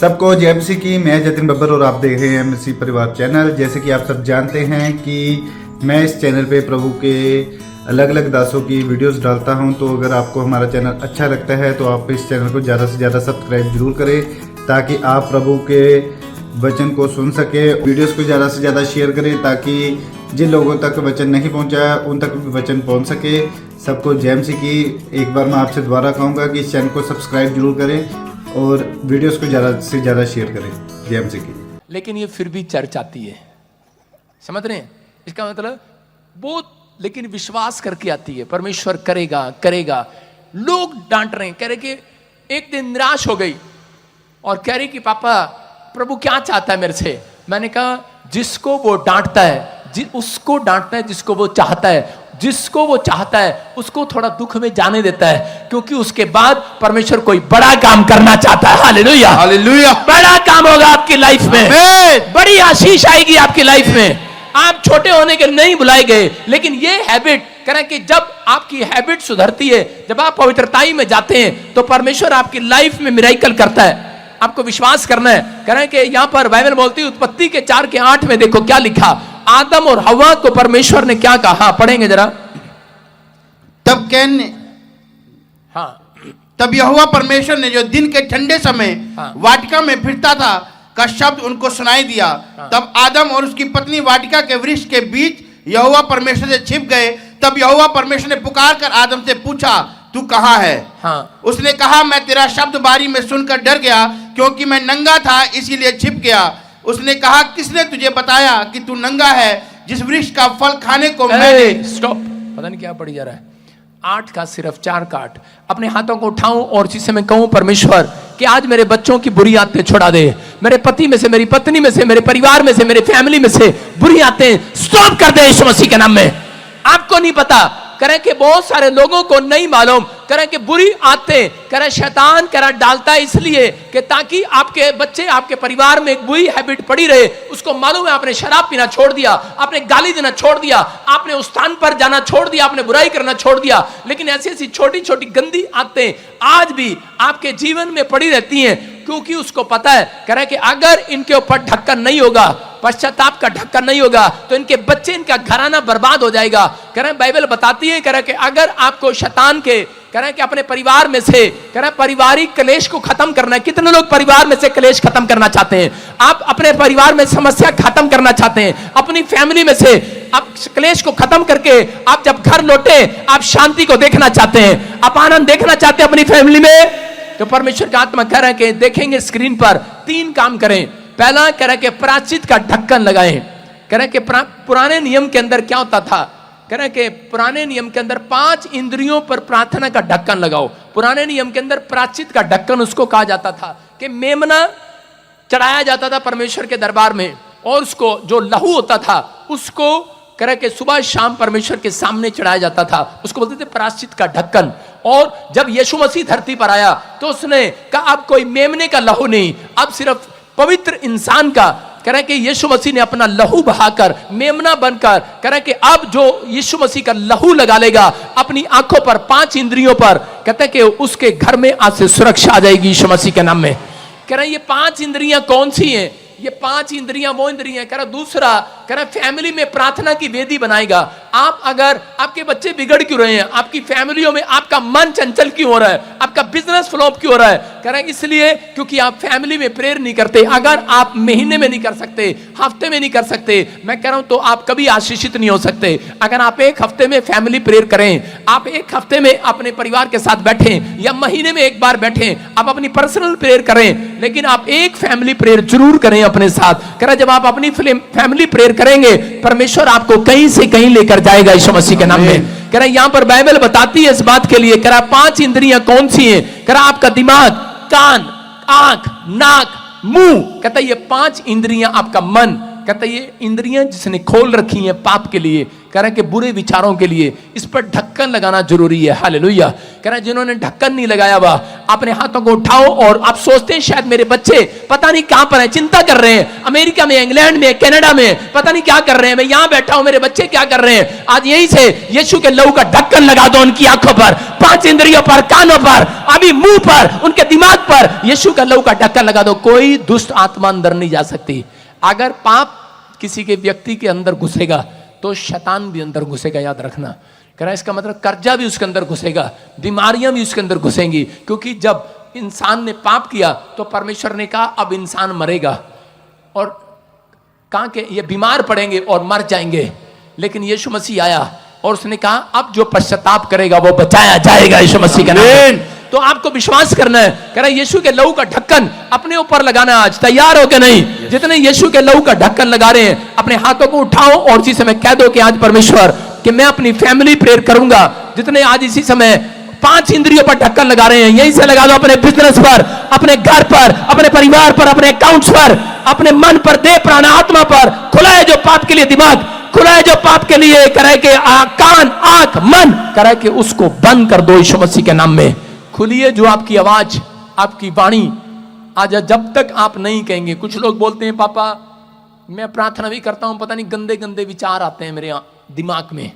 सबको जय मसीह की। मैं जतिन बब्बर और आप देख रहे हैं मसीह परिवार चैनल। जैसे कि आप सब जानते हैं कि मैं इस चैनल पे प्रभु के अलग अलग दासों की वीडियोस डालता हूं, तो अगर आपको हमारा चैनल अच्छा लगता है तो आप इस चैनल को ज़्यादा से ज़्यादा सब्सक्राइब जरूर करें, ताकि आप प्रभु के वचन को सुन सके। वीडियोस को ज़्यादा से ज़्यादा शेयर करें, ताकि जिन लोगों तक वचन नहीं पहुंचा उन तक भी वचन पहुंच सके। सबको जय मसीह की। एक बार मैं आपसे दोबारा कहूँगा कि इस चैनल को सब्सक्राइब जरूर करें और वीडियोस को ज़्यादा से ज़्यादा शेयर करें। जय मसीह की। लेकिन ये फिर भी चर्च आती है, समझ रहे हैं? इसका मतलब वो लेकिन विश्वास करके आती है, परमेश्वर करेगा करेगा। लोग डांट रहे हैं, कह रहे कि एक दिन निराश हो गई और कह रही कि पापा प्रभु क्या चाहता है मेरे से। मैंने कहा जिसको वो डांटता है उसको डांटना है, जिसको वो चाहता है। जिसको वो चाहता है उसको थोड़ा दुख में जाने देता है, क्योंकि उसके बाद परमेश्वर कोई बड़ा काम करना चाहता है। Hallelujah hallelujah. बड़ा काम होगा आपकी लाइफ में, बड़ी आशीष आएगी आपकी लाइफ में। आप छोटे होने के नहीं बुलाए गए, लेकिन ये हैबिट करें कि जब आपकी हैबिट सुधरती है, जब आप पवित्रताई में जाते हैं, तो परमेश्वर आपकी लाइफ में मिरेकल करता है। आपको विश्वास करना है। करें कि यहां पर बाइबल बोलती है उत्पत्ति के 4:8 में देखो क्या लिखा। आदम और हव्वा को परमेश्वर ने क्या कहा, पढ़ेंगे जरा। तब कैन ने तब यहोवा परमेश्वर ने जो दिन के ठंडे समय वाटिका में फिरता था का शब्द उनको सुनाई दिया। तब आदम और उसकी पत्नी वाटिका के वृक्ष के बीच यहोवा परमेश्वर से छिप गए। तब यहोवा परमेश्वर ने पुकार कर आदम से पूछा, तू कहाँ है? उसने कहा, मैं तेरा शब्द बारी में सुनकर डर गया, क्योंकि मैं नंगा था इसीलिए छिप गया। उसने कहा, किसने तुझे बताया कि तू नंगा है? जिस वृक्ष का फल खाने को मैंने। स्टॉप, पता नहीं क्या पढ़ी जा रहा है। 8 का सिर्फ 4 का 8। अपने हाथों को उठाऊं और जिससे मैं कहूं परमेश्वर कि आज मेरे बच्चों की बुरी आदतें छुड़ा दे, मेरे पति में से, मेरी पत्नी में से, मेरे परिवार में से, मेरे फैमिली में से बुरी आदतें स्टॉप कर दे यीशु मसीह के नाम में। आपको नहीं पता, करें कि बहुत सारे लोगों को नहीं मालूम, करें कि बुरी आदतें करें शैतान करा डालता है, इसलिए कि ताकि आपके बच्चे, आपके परिवार में एक बुरी हैबिट पड़ी रहे। उसको मालूम है आपने शराब पीना छोड़ दिया, आपने गाली देना छोड़ दिया, आपने उस स्थान पर जाना छोड़ दिया, आपने बुराई करना छोड़ दिया, लेकिन ऐसी ऐसी छोटी छोटी गंदी आदतें आज भी आपके जीवन में पड़ी रहती हैं, क्योंकि उसको पता है करें कि अगर इनके ऊपर ढक्कन नहीं होगा, पश्चाताप का ढक्कन नहीं होगा, तो इनके बच्चे, इनका घराना बर्बाद हो जाएगा। करें बाइबल बताती है करें कि अगर आपको शैतान के करें कि अपने परिवार में से करें पारिवारिक क्लेश को खत्म करना है। कितने लोग परिवार में से क्लेश खत्म करना चाहते हैं? आप अपने परिवार में समस्या खत्म करना चाहते हैं, अपनी फैमिली में से आप क्लेश को खत्म करके आप जब घर लौटे आप शांति को देखना चाहते हैं, आप आनंद देखना चाहते हैं अपनी फैमिली में, तो परमेश्वर का आत्मा कह रहा है कि देखेंगे स्क्रीन पर 3 काम करें। पहला कह रहा है कि प्रायश्चित का ढक्कन लगाएं। कह रहे हैं कि पुराने नियम के अंदर क्या होता था? कह रहे हैं कि पुराने नियम के अंदर 5 इंद्रियों पर प्रार्थना का ढक्कन लगाओ। पुराने नियम के अंदर प्रायश्चित का ढक्कन उसको कहा जाता था कि मेमना चढ़ाया जाता था परमेश्वर के दरबार में, और उसको जो लहू होता था उसको कह रहे कि सुबह शाम परमेश्वर के सामने चढ़ाया जाता था। उसको बोलते थे प्रायश्चित का ढक्कन। और जब यीशु मसीह धरती पर आया तो उसने कहा अब कोई मेमने का लहू नहीं, अब सिर्फ पवित्र इंसान का कह रहे कि यीशु मसीह ने अपना लहू बहाकर मेमना बनकर कह रहे कि अब जो यीशु मसीह का लहू लगा लेगा अपनी आंखों पर, 5 इंद्रियों पर, कहते हैं कि उसके घर में आज से सुरक्षा आ जाएगी यीशु मसीह के नाम में। कह रहे ये 5 इंद्रियां कौन सी हैं? ये 5 इंद्रियां वो इंद्रियां। कह रहा दूसरा, कह रहा फैमिली में प्रार्थना की वेदी बनाएगा। आप अगर आपके बच्चे बिगड़ क्यों रहे हैं, आपकी फैमिलियों में आपका मन चंचल क्यों हो रहा है, आपका बिजनेस फ्लॉप क्यों हो रहा है, कह रहे इसलिए क्योंकि आप फैमिली में प्रेयर नहीं करते। अगर आप महीने में नहीं कर सकते, हफ्ते में नहीं कर सकते, मैं कह रहा हूं तो आप कभी आशीषित नहीं हो सकते। अगर आप एक हफ्ते में फैमिली प्रेयर करें, आप एक हफ्ते में अपने परिवार के साथ बैठें, या महीने में एक बार बैठें, आप अपनी पर्सनल प्रेयर करें, लेकिन आप एक फैमिली प्रेयर जरूर करें अपने साथ। कह रहा जब आप अपनी फैमिली प्रेयर करेंगे परमेश्वर आपको कहीं से कहीं लेकर जाएगा यीशु मसीह के नाम में। कह रहा यहां पर बाइबल बताती है इस बात के लिए। कह रहा 5 इंद्रियां कौन सी हैं? कह रहा आपका दिमाग, कान, आंख, नाक, मुंह। कहता ये 5 इंद्रियां, आपका मन, कहता ये इंद्रियां जिसने खोल रखी हैं पाप के लिए, कह रहा कि बुरे विचारों के लिए, इस पर ढक्कन ढक्कन लगाना जरूरी है। हालेलुया। कह रहा है जिन्होंने ढक्कन नहीं लगाया हुआ अपने हाथों को उठाओ। और आप सोचते हैं शायद मेरे बच्चे पता नहीं कहां पर हैं, चिंता कर रहे हैं, अमेरिका में, इंग्लैंड में, कनाडा में, पता नहीं क्या कर रहे हैं, मैं यहां बैठा हूं, मेरे बच्चे क्या कर रहे हैं। आज यहीं से यीशु के लहू का ढक्कन लगा दो उनकी आंखों पर, 5 इंद्रियों पर, कानों पर, अभी मुंह पर, उनके दिमाग पर यीशु का लहू का ढक्कन लगा दो। कोई दुष्ट आत्मा अंदर नहीं जा सकती। अगर पाप किसी के व्यक्ति के अंदर घुसेगा तो शैतान भी अंदर घुसेगा, याद रखना। कह रहा है इसका मतलब कर्जा भी उसके अंदर घुसेगा, बीमारियां भी उसके अंदर घुसेंगी। क्योंकि जब इंसान ने पाप किया तो परमेश्वर ने कहा अब इंसान मरेगा और कहा कि ये बीमार पड़ेंगे और मर जाएंगे। लेकिन यीशु मसीह आया और उसने कहा अब जो पश्चाताप करेगा वो बचाया जाएगा यीशु मसीह के नाम में। तो आपको विश्वास करना है। कह रहा है यीशु के लहू का ढक्कन अपने ऊपर लगाना। आज तैयार हो के नहीं, जितने यीशु के लहू का ढक्कन लगा रहे हैं अपने हाथों को उठाओ और इसी समय कह दो कि आज परमेश्वर कि मैं अपनी फैमिली प्रेयर करूंगा। जितने आज इसी समय 5 इंद्रियों पर ढक्कन लगा रहे हैं, यहीं से लगा दो अपने बिजनेस पर, अपने घर पर, अपने परिवार पर, अपने अकाउंट्स पर, अपने मन पर, देह प्राण आत्मा पर। खुला है जो पाप के लिए दिमाग, खुला है जो पाप के लिए, करे कि कान, आंख, मन, करे कि उसको बंद कर दो यीशु मसीह के नाम में। खुलिए जो आपकी आवाज, आपकी वाणी आज जब तक आप नहीं कहेंगे। कुछ लोग बोलते हैं पापा मैं प्रार्थना भी करता हूं, पता नहीं गंदे गंदे विचार आते हैं मेरे दिमाग में।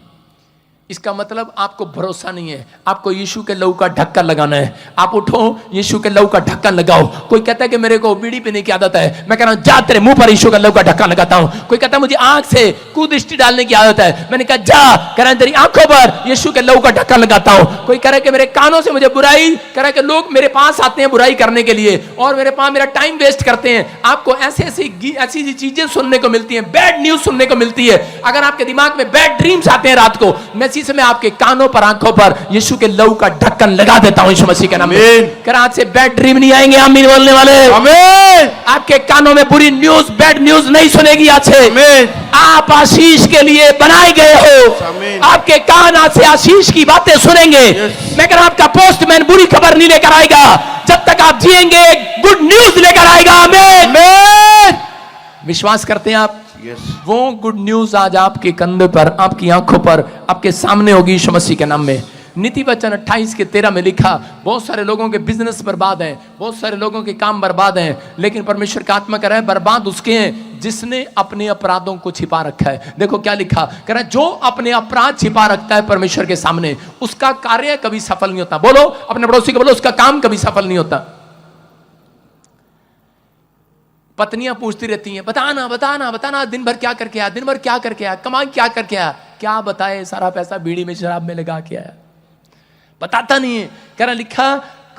इसका मतलब आपको भरोसा नहीं है। आपको यीशु के लहू का ढक्कन लगाना है। आप उठो, यीशु के लहू का ढक्कन लगाओ। कोई कहता है कि मेरे को बीड़ी पीने की आदत है, मैं कह रहा हूं जा तेरे मुंह पर यीशु का लहू का ढक्कन लगाता हूं। कोई कहता है मुझे आंख से कुदृष्टि डालने की आदत है, मैंने कहा जा, कह रहा है तेरी आंखों पर यीशु के लहू का ढक्कन लगाता हूं। कोई कह रहा है कि मेरे कानों से मुझे बुराई, कह रहा है कि लोग मेरे पास आते हैं बुराई करने के लिए और मेरे पास मेरा टाइम वेस्ट करते हैं। आपको ऐसी चीजें सुनने को मिलती हैं, बैड न्यूज सुनने को मिलती है। अगर आपके दिमाग में बैड ड्रीम्स आते हैं रात को, मैं इसी समय आपके कानों पर, आंखों पर यीशु के लहू का ढक्कन लगा देता हूं यीशु मसीह के नाम में। कर आज से बैड ड्रीम नहीं आएंगे, आमीन बोलने वाले। आमीन। आपके कानों में बुरी न्यूज, बैड न्यूज नहीं सुनेगी आज से। आमीन। आप आशीष के लिए बनाए गए हो। आपके कान आज से आशीष की बातें सुनेंगे। मैं कह रहा हूं आपका पोस्टमैन बुरी खबर नहीं लेकर आएगा, जब तक आप जिएंगे गुड न्यूज लेकर आएगा। आमीन। विश्वास करते हैं आप? वो गुड न्यूज आज आपके कंधे पर, आपकी आंखों पर, आपके सामने होगी यीशु मसीह के नाम में। नीति वचन 28:13 में लिखा, बहुत सारे लोगों के बिजनेस बर्बाद हैं, बहुत सारे लोगों के काम बर्बाद हैं, लेकिन परमेश्वर का आत्मा कह रहा है बर्बाद उसके हैं जिसने अपने अपराधों को छिपा रखा है। देखो क्या लिखा, कह रहा है जो अपने अपराध छिपा रखता है परमेश्वर के सामने, उसका कार्य कभी सफल नहीं होता। बोलो अपने पड़ोसी को, बोलो उसका काम कभी सफल नहीं होता। पत्नियां पूछती रहती हैं बताना बताना बताना, दिन भर क्या करके आया, दिन भर क्या करके आया, कमाई क्या करके आया। क्या बताए, सारा पैसा बीड़ी में, शराब में लगा के आया, बताता नहीं है। कह रहा लिखा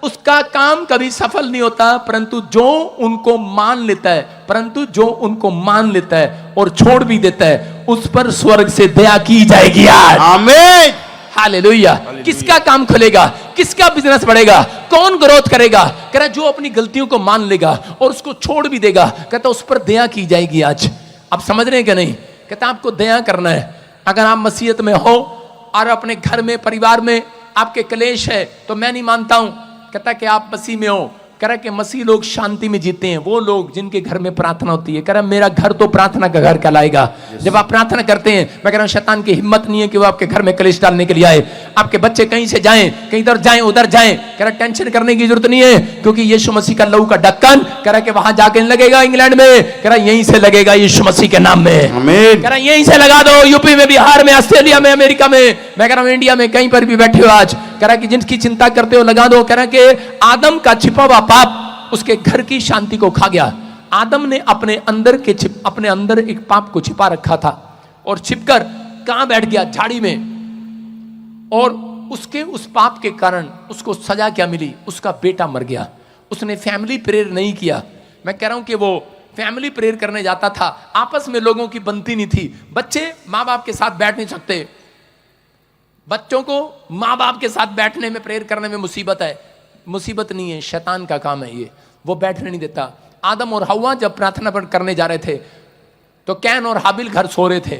उसका काम कभी सफल नहीं होता, परंतु जो उनको मान लेता है, परंतु जो उनको मान लेता है और छोड़ भी देता है, उस पर स्वर्ग से दया की जाएगी। आमीन। हालेलुया। किसका काम खुलेगा, किसका बिजनेस बढ़ेगा, कौन ग्रोथ करेगा? कह रहा जो अपनी गलतियों को मान लेगा और उसको छोड़ भी देगा, कहता उस पर दया की जाएगी। आज आप समझ रहे हैं क्या नहीं? कहता आपको दया करना है। अगर आप मसीहत में हो और अपने घर में, परिवार में आपके कलेश है, तो मैं नहीं मानता हूं, कहता कि आप मसीह में हो। कह रहा कि मसीह लोग शांति में जीते हैं, वो लोग जिनके घर में प्रार्थना होती है। कह रहा मेरा घर तो प्रार्थना का घर कहलाएगा। जब आप प्रार्थना करते हैं, मैं कह रहा हूं शैतान की हिम्मत नहीं है कि वो आपके घर में कलेश डालने के लिए आए। आपके बच्चे कहीं से जाएं, कहीं इधर जाएं उधर जाएं, कह रहा टेंशन करने की जरूरत नहीं है, क्योंकि यीशु मसीह का लहू का ढक्कन कह रहा कि वहां जाके नहीं लगेगा इंग्लैंड में, कह रहा यहीं से लगेगा यीशु मसीह के नाम में। आमीन। कह रहा यहीं से लगा दो, यूपी में, बिहार में, ऑस्ट्रेलिया में, अमेरिका में, मैं कह रहा हूं इंडिया में, कहीं पर भी बैठे हो आज, कह रहा कि जिनकी चिंता करते हो लगा दो। कह रहा कि आदम का छिपा हुआ पाप उसके घर की शांति को खा गया। आदम ने अपने अंदर एक पाप को छिपा रखा था और छिपकर कहां बैठ गया? झाड़ी में। और उसके उस पाप के कारण उसको सजा क्या मिली? उसका बेटा मर गया। उसने फैमिली प्रेयर नहीं किया। मैं कह रहा हूं कि वो फैमिली प्रेयर करने जाता था, आपस में लोगों की बनती नहीं थी। बच्चे माँ बाप के साथ बैठ नहीं सकते, बच्चों को माँ बाप के साथ बैठने में, प्रेयर करने में मुसीबत है। मुसीबत नहीं है, शैतान का काम है ये, वो बैठने नहीं देता। आदम और हव्वा जब प्रार्थना करने जा रहे थे तो कैन और हाबिल घर सो रहे थे।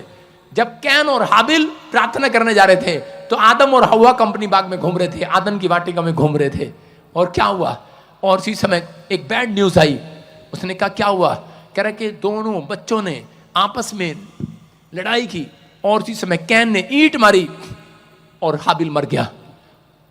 जब कैन और हाबिल प्रार्थना करने जा रहे थे तो आदम और हव्वा कंपनी बाग में घूम रहे थे, आदम की वाटिका में घूम रहे थे। और क्या हुआ? और इसी समय एक बैड न्यूज आई। उसने कहा क्या हुआ? कह रहा कि दोनों बच्चों ने आपस में लड़ाई की और इसी समय कैन ने ईंट मारी और हाबिल मर गया,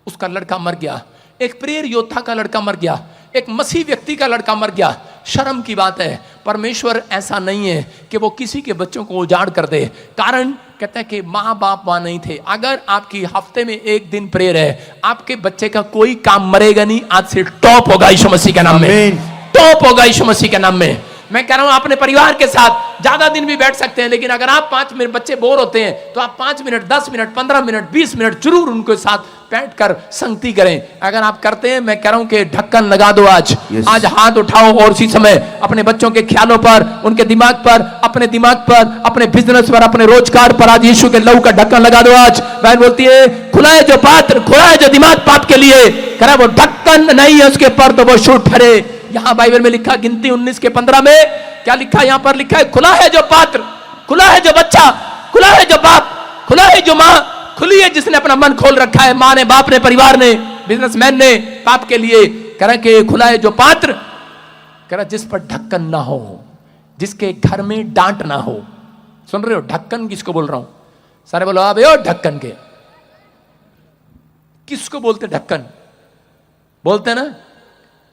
उसका लड़का मर गया, एक प्रेयर योद्धा का लड़का मर गया, एक मसीह व्यक्ति का लड़का मर गया। शर्म की बात है, परमेश्वर ऐसा नहीं है कि वो किसी के बच्चों को उजाड़ कर दे। कारण कहता है कि माँ बाप वहां नहीं थे। अगर आपकी हफ्ते में एक दिन प्रेयर है, आपके बच्चे का कोई काम मरेगा नहीं। आज से टॉप होगा यीशु मसीह के नाम में, टॉप होगा यीशु मसीह के नाम में। मैं कह रहा हूं अपने परिवार के साथ ज्यादा दिन भी बैठ सकते हैं, लेकिन अगर आप 5 मिनट, बच्चे बोर होते हैं तो आप 5 मिनट, 10 मिनट, 15 मिनट, 20 मिनट जरूर उनके साथ बैठकर संगति करें। अगर आप करते हैं, मैं कह रहा हूं कि ढक्कन लगा दो। आज आज हाथ उठाओ और उसी समय अपने बच्चों के ख्यालों पर, उनके दिमाग पर, अपने दिमाग पर, अपने बिजनेस पर, अपने रोजगार पर आज यीशु के लहू का ढक्कन लगा दो। आज बहन बोलती है खुला है जो पात्र, खुला है जो दिमाग पाप के लिए, कह रहा वो ढक्कन नहीं है उसके पर तो वो शूट ठहरे। यहां बाइबल में लिखा गिनती 19 के 15 में क्या लिखा? यहां पर लिखा है खुला है जो पात्र, खुला है जो बच्चा, खुला है जो बाप, खुला है जो मां, खुली है जिसने अपना मन खोल रखा है। मां ने, बाप ने, परिवार ने, बिजनेसमैन ने पाप के लिए। कह रहा कि खुला है जो पात्र, कह रहा जिस पर ढक्कन ना हो, जिसके घर में डांट ना हो। सुन रहे हो? ढक्कन किसको बोल रहा हूं? सारे बोलो अब यो ढक्कन के। किसको बोलते ढक्कन? बोलते ना,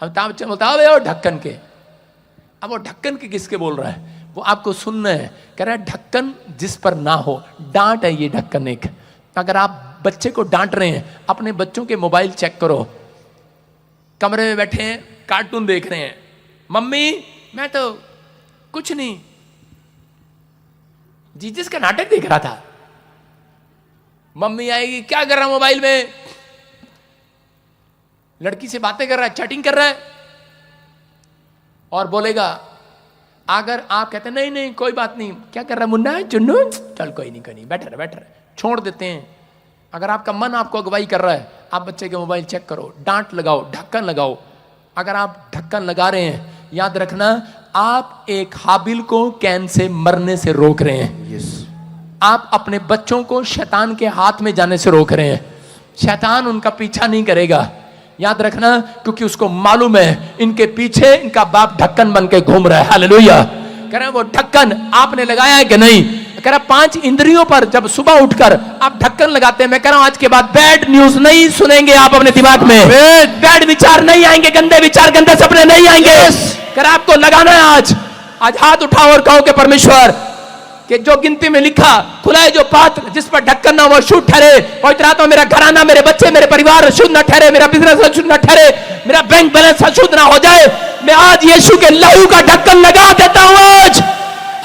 अमिताभ बच्चन बोलता है ढक्कन के। अब वो ढक्कन के किसके बोल रहा है? वो आपको सुनना है। कह रहा है ढक्कन जिस पर ना हो, डांट है ये ढक्कन एक। अगर आप बच्चे को डांट रहे हैं, अपने बच्चों के मोबाइल चेक करो, कमरे में बैठे हैं, कार्टून देख रहे हैं, मम्मी मैं तो कुछ नहीं, जीसस का नाटक देख रहा था। मम्मी आएगी, क्या कर रहा है मोबाइल में? लड़की से बातें कर रहा है, चैटिंग कर रहा है, और बोलेगा। अगर आप कहते हैं नहीं नहीं कोई बात नहीं, क्या कर रहा है मुन्ना, चुन्नू, चल कोई नहीं, बैठ रहे, छोड़ देते हैं। अगर आपका मन आपको अगुवाई कर रहा है, आप बच्चे के मोबाइल चेक करो, डांट लगाओ, ढक्कन लगाओ। अगर आप ढक्कन लगा रहे हैं, याद रखना आप एक हाबिल को कैन से मरने से रोक रहे हैं। आप अपने बच्चों को शैतान के हाथ में जाने से रोक रहे हैं। शैतान उनका पीछा नहीं करेगा, याद रखना, क्योंकि उसको मालूम है इनके पीछे इनका बाप ढक्कन बन के घूम रहा है। हालेलुया। कह रहे हैं वो ढक्कन आपने लगाया है कि नहीं? कह रहा 5 इंद्रियों पर जब सुबह उठकर आप ढक्कन लगाते हैं, मैं कह रहा हूं आज के बाद बैड न्यूज नहीं सुनेंगे आप अपने दिमाग में, बैड विचार नहीं आएंगे, गंदे विचार, गंदे सपने नहीं आएंगे। कह रहा आपको लगाना है आज हाथ उठाओ और कहो कि परमेश्वर कि जो गिनती में लिखा खुला है जो पात्र जिस पर ढक्कन ना वो शुद्ध ठहरे। पवित्र आत्मा मेरा घराना, मेरे बच्चे, मेरे परिवार अशुद्ध ना ठहरे, मेरा बिजनेस अशुद्ध ना ठहरे, मेरा बैंक बैलेंस अशुद्ध ना हो जाए। मैं आज यीशु के लहू का ढक्कन लगा देता हूं आज।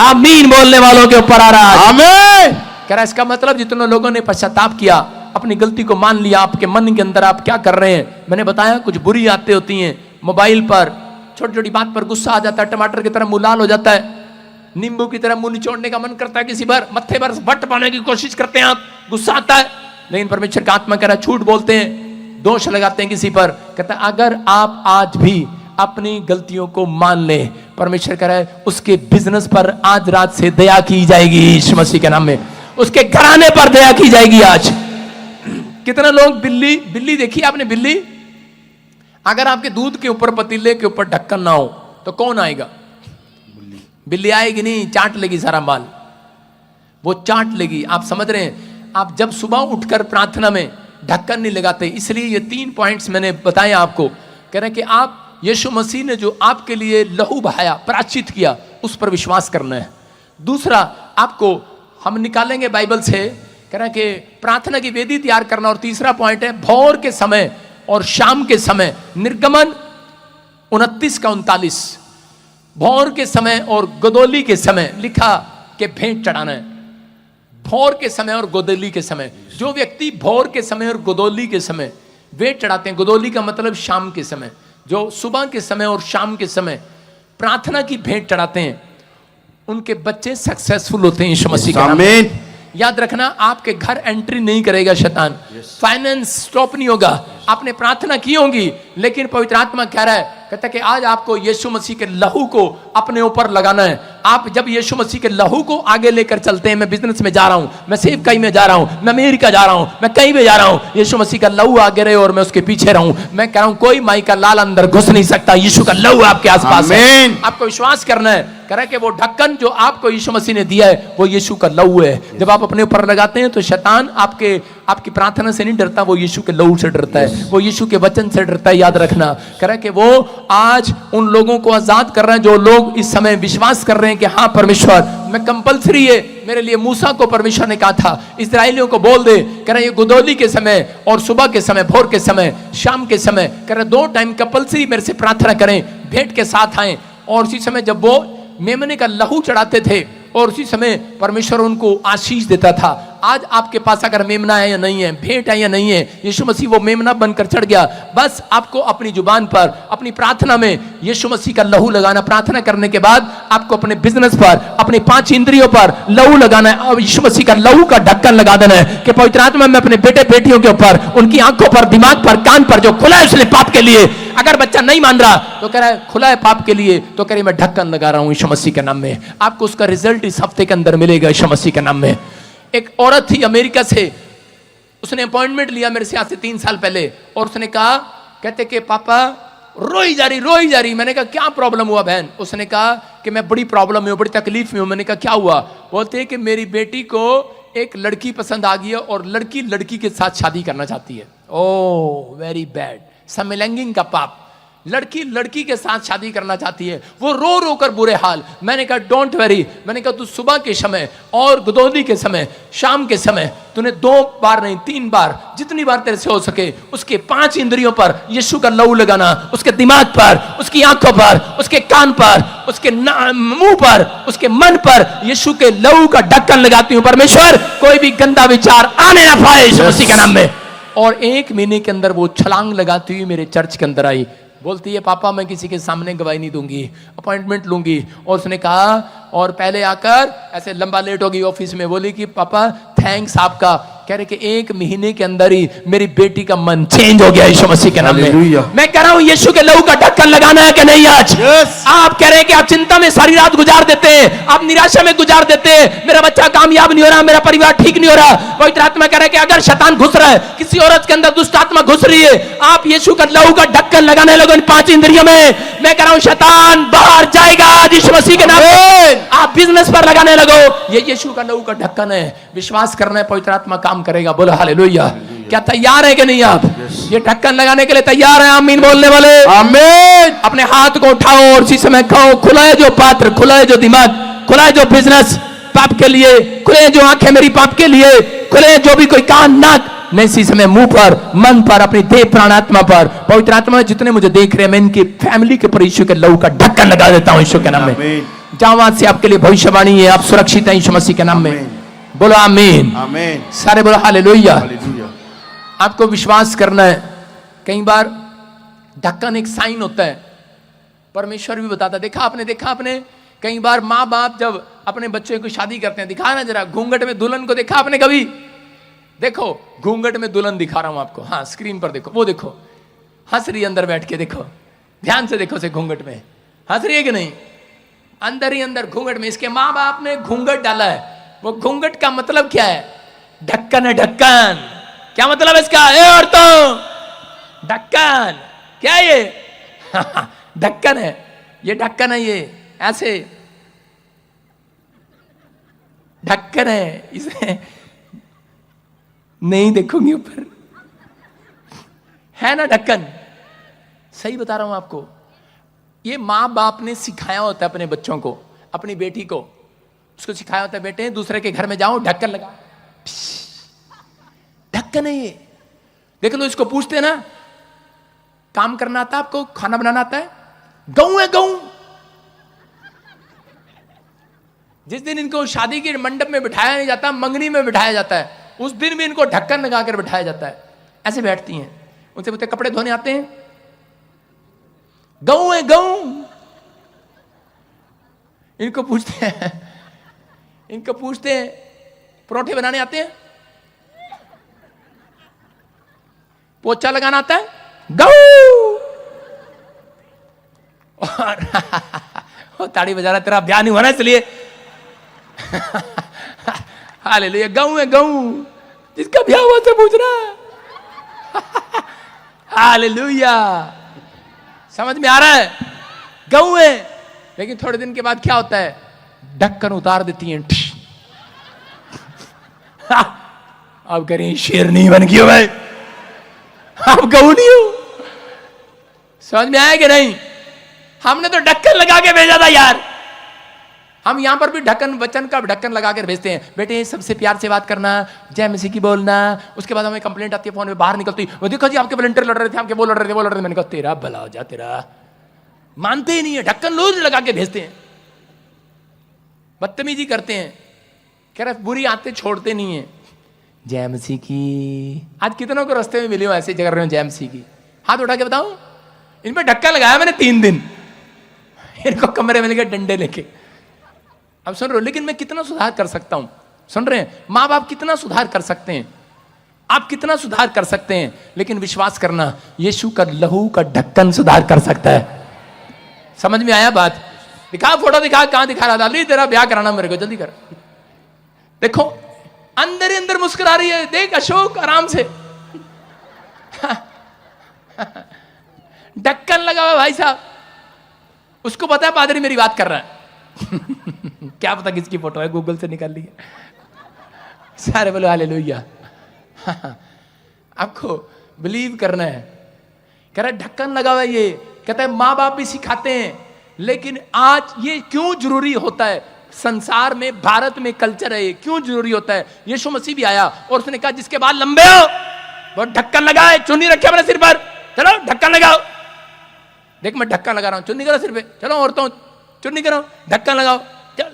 आमीन बोलने वालों के ऊपर आ रहा है। आमीन। कह रहा इसका मतलब जितने लोगों ने पश्चाताप किया, अपनी गलती को मान लिया, आपके मन के अंदर आप क्या कर रहे हैं? मैंने बताया कुछ बुरी आदतें होती हैं। मोबाइल पर छोटी छोटी बात पर गुस्सा आ जाता है, टमाटर की तरह मुंह लाल हो जाता है, नींबू की तरह मुंह निचोड़ने का मन करता है, किसी पर मत्थे पर बट पाने की कोशिश करते हैं आप, गुस्सा आता है। लेकिन परमेश्वर का आत्मा कह रहा है झूठ बोलते हैं, दोष लगाते हैं किसी पर। कहता है अगर आप आज भी अपनी गलतियों को मान लें, परमेश्वर कह रहा है उसके बिजनेस पर आज रात से दया की जाएगी यीशु मसीह के नाम में, उसके घराने पर दया की जाएगी आज। कितने लोग बिल्ली देखी आपने? बिल्ली, अगर आपके दूध के ऊपर, पतीले के ऊपर ढक्कन ना हो तो कौन आएगा? बिल्ली आएगी नहीं, चाट लेगी सारा माल, वो चाट लेगी। आप समझ रहे हैं? आप जब सुबह उठकर प्रार्थना में ढक्कन नहीं लगाते, इसलिए ये 3 पॉइंट्स मैंने बताए आपको। कह रहे हैं कि आप यीशु मसीह ने जो आपके लिए लहू बहाया, प्रायश्चित किया, उस पर विश्वास करना है। दूसरा, आपको हम निकालेंगे बाइबल से, कह रहे हैं कि प्रार्थना की वेदी तैयार करना। और तीसरा पॉइंट है भोर के समय और शाम के समय, निर्गमन 29 का 39, भोर के समय और गोदोली के समय लिखा कि भेंट चढ़ाना है। भोर के समय और गोदोली के समय, जो व्यक्ति भोर के समय और गोदोली के समय भेंट चढ़ाते हैं, गोदोली का मतलब शाम के समय, जो सुबह के समय और शाम के समय प्रार्थना की भेंट चढ़ाते हैं, उनके बच्चे सक्सेसफुल होते हैं यीशु मसीह के नाम में। याद रखना आपके घर एंट्री नहीं करेगा शैतान, फाइनेंस स्टॉप नहीं होगा। आपने प्रार्थना की होगी, लेकिन पवित्र आत्मा कह रहा है, कहता है कि आज आपको यीशु मसीह के लहू को अपने ऊपर लगाना है। आप जब यीशु मसीह के लहू को आगे लेकर चलते हैं, मैं बिजनेस में जा रहा हूं, मैं सेवकाई में जा रहा हूं, मैं अमेरिका जा रहा हूं, मैं कहीं भी जा रहा हूं, यीशु मसीह का लहू आगे रहे और मैं उसके पीछे रहूं। मैं कह रहा हूं कोई माई का लाल अंदर घुस नहीं सकता, यीशु का लहू आपके आसपास है। आपको विश्वास करना है। कह रहा है कि वो ढक्कन जो आपको यीशु मसीह ने दिया है वो यीशु का लहू है। जब आप अपने ऊपर लगाते हैं तो शैतान आपकी प्रार्थना से नहीं डरता, वो यीशु के लहू से डरता है, वो यीशु के वचन से डरता है। याद रखना, कह रहा है कि वो आज उन लोगों को आजाद कर रहे हैं जो लोग इस समय विश्वास कर रहे हैं कि हाँ परमेश्वर मैं कंपलसरी है मेरे लिए। मूसा को परमेश्वर ने कहा था इस्राएलियों को बोल दे, कह रहा है ये गुदौली के समय और सुबह के समय, भोर के समय, शाम के समय, कह रहा है 2 टाइम कंपलसरी मेरे से प्रार्थना करें, भेंट के साथ आए। और उसी समय जब वो मेमने का लहू चढ़ाते थे और उसी समय परमेश्वर उनको आशीष देता था। आज आपके पास अगर मेमना है या नहीं है, भेंट है या नहीं है, यीशु मसीह वो मेमना बनकर चढ़ गया। बस आपको अपनी जुबान पर, अपनी प्रार्थना में यीशु मसीह का लहू लगाना। प्रार्थना करने के बाद आपको अपने बिजनेस पर, अपनी 5 इंद्रियों पर लहू लगाना है और यीशु मसीह का लहू का ढक्कन लगा देना है कि पवित्र आत्मा में अपने बेटे बेटियों के ऊपर, उनकी आंखों पर, दिमाग पर, कान पर जो खुला है उसने पाप के लिए। अगर बच्चा नहीं मान रहा तो कह रहा है खुला है पाप के लिए, तो कह रही मैं ढक्कन लगा रहा हूं यीशु मसीह के नाम में। आपको उसका रिजल्ट इस हफ्ते के अंदर मिलेगा यीशु मसीह के नाम में। एक औरत थी अमेरिका से, उसने अपॉइंटमेंट लिया मेरे से आज से 3 साल पहले और उसने कहा, कहते कि पापा रोई जा रही। मैंने कहा क्या प्रॉब्लम हुआ बहन? उसने कहा कि मैं बड़ी प्रॉब्लम में हूं, बड़ी तकलीफ में हूं। मैंने कहा क्या हुआ? बोलते हैं कि मेरी बेटी को एक लड़की पसंद आ गई है और लड़की के साथ शादी करना चाहती है। ओह वेरी बैड, समलैंगिक का पाप। लड़की के साथ शादी करना चाहती है, वो रो कर बुरे हाल। मैंने कहा डोंट वरी, मैंने कहा तू सुबह के समय और गुदौली के समय, शाम के समय, तूने 2 बार नहीं 3 बार, जितनी बार तेरे से हो सके उसके 5 इंद्रियों पर यीशु का लहू लगाना, उसके दिमाग पर, उसकी आंखों पर, उसके कान पर, उसके मुंह पर, उसके मन पर यीशु के लहू का ढक्कन लगाती हूं। परमेश्वर कोई भी गंदा विचार आने ना पाए यीशु मसीह के नाम में। और 1 महीने के अंदर वो छलांग लगाती हुई मेरे चर्च के अंदर आई। बोलती है पापा मैं किसी के सामने गवाही नहीं दूंगी, अपॉइंटमेंट लूंगी। और उसने कहा, और पहले आकर ऐसे लंबा लेट हो गई ऑफिस में, बोली कि पापा थैंक्स आपका। कह रहे कि 1 महीने के अंदर ही मेरी बेटी का मन चेंज हो गया यीशु मसीह के नाम में। मैं कह रहा हूं यीशु के लहू का ढक्कन लगाना है कि नहीं आज? आप कह रहे हैं कि आप चिंता में सारी रात गुजार देते हैं, आप निराशा में गुजार देते हैं, मेरा बच्चा कामयाब नहीं हो रहा, मेरा परिवार ठीक नहीं हो रहा। पवित्र आत्मा कह रहा है कि अगर शैतान घुस रहा है, किसी औरत के अंदर दुष्ट आत्मा घुस रही है, आप यीशु का लहू का ढक्कन लगाने लगो इन 5 इंद्रियों में। मैं कह रहा हूं शैतान बाहर जाएगा यीशु मसीह के नाम में। आप बिजनेस पर लगाने लगो, ये यीशु का लहू का ढक्कन है। विश्वास करना है पवित्र आत्मा काम करेगा। बोलो हालेलुया। क्या तैयार है कि नहीं आप? ये ढक्कन लगाने के लिए तैयार है? आमीन बोलने वाले आमीन। अपने हाथ को उठाओ और इसी समय कहो खुला है जो पात्र, खुला है जो दिमाग, खुला है जो बिजनेस पाप के लिए, खुले हैं जो आंखें मेरी पाप के लिए, खुले हैं जो भी कोई कान नाक। मैं इसी समय मुंह पर, मन पर, अपनी देह प्राण आत्मा पर, पवित्र आत्मा जितने मुझे देख रहे हैं, मैं इनकी फैमिली के पर यीशु के लहू का ढक्कन लगा देता हूं यीशु के नाम में। जहां आज से आपके लिए भविष्यवाणी है, आप सुरक्षित हैं यीशु मसीह के नाम में। बोलो आमीन आमीन। सारे बोलो हालेलुया। आपको विश्वास करना है। कई बार ढक्कन एक साइन होता है, परमेश्वर भी बताता। देखा आपने कई बार माँ बाप जब अपने बच्चों की शादी करते हैं, दिखा ना जरा घूंघट में दुल्हन को, देखा आपने कभी? देखो घूंघट में दुल्हन दिखा रहा हूं आपको, हाँ स्क्रीन पर देखो, वो देखो हंस रही अंदर बैठ के, देखो ध्यान से देखो, से घूंघट में हंस रही है कि नहीं? अंदर ही अंदर घूंघट में। इसके माँ बाप ने घूंघट डाला है। वो घूंघट का मतलब क्या है? ढक्कन है, ढक्कन। क्या मतलब इसका? औरतों ढक्कन क्या है ये? ढक्कन है, ये ढक्कन है, ये ऐसे ढक्कन है। इसे नहीं देखोगी ऊपर, है ना ढक्कन? सही बता रहा हूं आपको। ये माँ बाप ने सिखाया होता है अपने बच्चों को, अपनी बेटी को, उसको सिखाया होता है बेटे दूसरे के घर में जाओ ढक्कन लगा, ढक्कन है ये। देख लो, इसको पूछते हैं ना काम करना आता है आपको, खाना बनाना आता है? गऊ है गऊ। जिस दिन इनको शादी के मंडप में बिठाया नहीं जाता, मंगनी में बिठाया जाता है, उस दिन भी इनको ढक्कन लगा कर बिठाया जाता है। ऐसे बैठती हैं, उनसे पूछते कपड़े धोने आते हैं? गऊ है गऊ। इनको पूछते हैं परोठे बनाने आते हैं? पोछा लगाना आता है? गऊ। और ताड़ी बजा रहा, तेरा ब्याह नहीं हुआ ना इसलिए। हालेलुया। गऊ है गऊ, जिसका ब्याह हुआ से पूछ रहा। हालेलुया। समझ में आ रहा है? गऊ है। लेकिन थोड़े दिन के बाद क्या होता है, ढक्कन उतार देती हैं। अब करें शेरनी बन गई हो भाई, अब गऊ नहीं हो। समझ में आया कि नहीं? हमने तो ढक्कन लगा के भेजा था यार। हम यहां पर भी ढक्कन, वचन का ढक्कन लगा कर भेजते हैं। बेटे सबसे प्यार से बात करना, जय मसीह की बोलना। उसके बाद हमें कंप्लेंट आती है फोन में, बाहर निकलती, वो देखो जी आपके वॉलंटियर लड़ रहे थे, आपके वो लड़ रहे थे। मैंने कहा तेरा भला हो जा तेरा। मानते ही नहीं है, ढक्कन रोज लगा के भेजते हैं, बदतमीजी करते हैं। कह रहे बुरी आदतें छोड़ते नहीं है। जय मसीह की। आज कितनों को रास्ते में मिले हो ऐसे कर रहे हो जय मसीह की? हाथ उठा के बताऊं, इन पे ढक्कन लगाया मैंने 3 दिन, इनको कमरे में लेके डंडे लेके। अब सुन रहे हो, लेकिन मैं कितना सुधार कर सकता हूं? सुन रहे हैं, माँ बाप कितना सुधार कर सकते हैं, आप कितना सुधार कर सकते हैं। लेकिन विश्वास करना, यीशु का लहू का ढक्कन सुधार कर सकता है। समझ में आया बात? दिखा फोटो, दिखा, कहां दिखा रहा था? अली तेरा ब्याह कराना मेरे को, जल्दी कर। देखो अंदर ही अंदर मुस्कुरा रही है, देख अशोक आराम से। ढक्कन लगा हुआ भाई साहब, उसको पता है पादरी मेरी बात कर रहा है। क्या पता किसकी फोटो है, गूगल से निकाल ली है। सारे बोलो हालेलुया। आपको बिलीव करना है। कह रहा है ढक्कन लगा हुआ है ये। कहता है माँ बाप भी सिखाते हैं, लेकिन आज ये क्यों जरूरी होता है? संसार में, भारत में कल्चर है, क्यों जरूरी होता है? यीशु मसीह भी आया और उसने कहा जिसके बाल लंबे हो वो ढक्कन लगाए, चुन्नी रखे अपने सिर पर, चलो ढक्कन लगाओ। देख मैं ढक्कन लगा रहा हूं, चुन्नी करो सिर पे, चलो औरतों चुन्नी करो, ढक्कन लगाओ, चल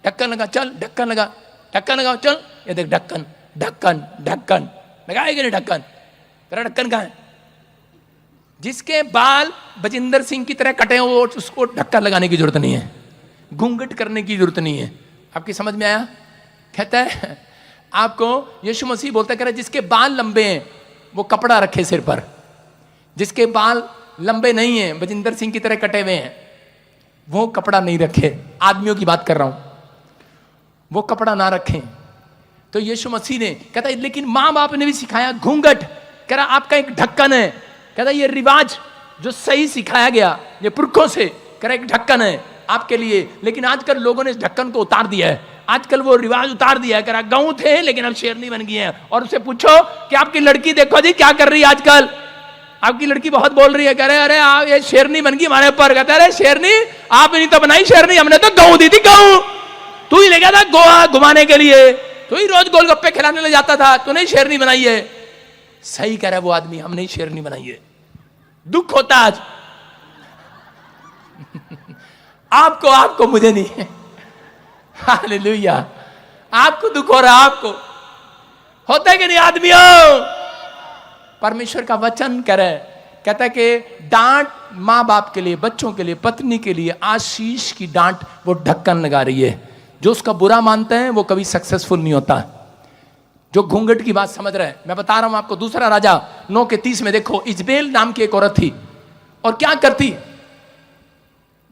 ढक्कन लगा, चल ढक्कन लगा, ढक्कन लगाओ, चल। ये देख ढक्कन ढक्कन ढक्कन लगाएगा नहीं ढक्कन? तेरा ढक्कन कहां है? जिसके बाल बजिंदर सिंह की तरह कटे हो उसको ढक्कन लगाने की जरूरत नहीं है, घूंघट करने की जरूरत नहीं है। आपकी समझ में आया? कहता है आपको यीशु मसीह बोलता है, कह रहा है जिसके बाल लंबे हैं वो कपड़ा रखे सिर पर, जिसके बाल लंबे नहीं हैं, बजिंदर सिंह की तरह कटे हुए हैं, वो कपड़ा नहीं रखे। आदमियों की बात कर रहा हूं, वो कपड़ा ना रखें। तो यीशु मसीह ने कहता है लेकिन माँ बाप ने भी सिखाया घूंघट। कह रहा आपका एक ढक्कन है। कहता ये रिवाज जो सही सिखाया गया ये पुरखों से, कह रहा एक ढक्कन है आपके लिए, लेकिन आजकल लोगों ने इस ढक्कन को उतार दिया है। आजकल वो रिवाज उतार दिया है। कह रहा गऊ थे लेकिन अब शेरनी बन गई है। और उससे पूछो कि आपकी लड़की देखो जी क्या कर रही है आजकल, आपकी लड़की बहुत बोल रही है। कह रहे अरे आप ये शेरनी बन गई हमारे ऊपर। कहते अरे शेरनी आपने तो बनाई शेरनी, हमने तो गऊ दी थी। गऊ तू ही ले गया था गोवा घुमाने के लिए, तू ही रोज गोलगप्पे खिलाने ले जाता था, तूने ही शेरनी बनाई है। सही कह रहा है वो आदमी, हमने ही शेरनी बनाई है। दुख होता आज आपको मुझे नहीं है। हालेलुया। आपको दुख हो रहा है, आपको होता है कि नहीं आदमियों? परमेश्वर का वचन कह रहा है, कहता है कि डांट माँ बाप के लिए, बच्चों के लिए, पत्नी के लिए आशीष की डांट वो ढक्कन लगा रही है। जो उसका बुरा मानते हैं वो कभी सक्सेसफुल नहीं होता। जो घूंघट की बात समझ रहे हैं, मैं बता रहा हूं आपको। दूसरा राजा 9:30 में देखो, इजबेल नाम की एक औरत थी और क्या करती,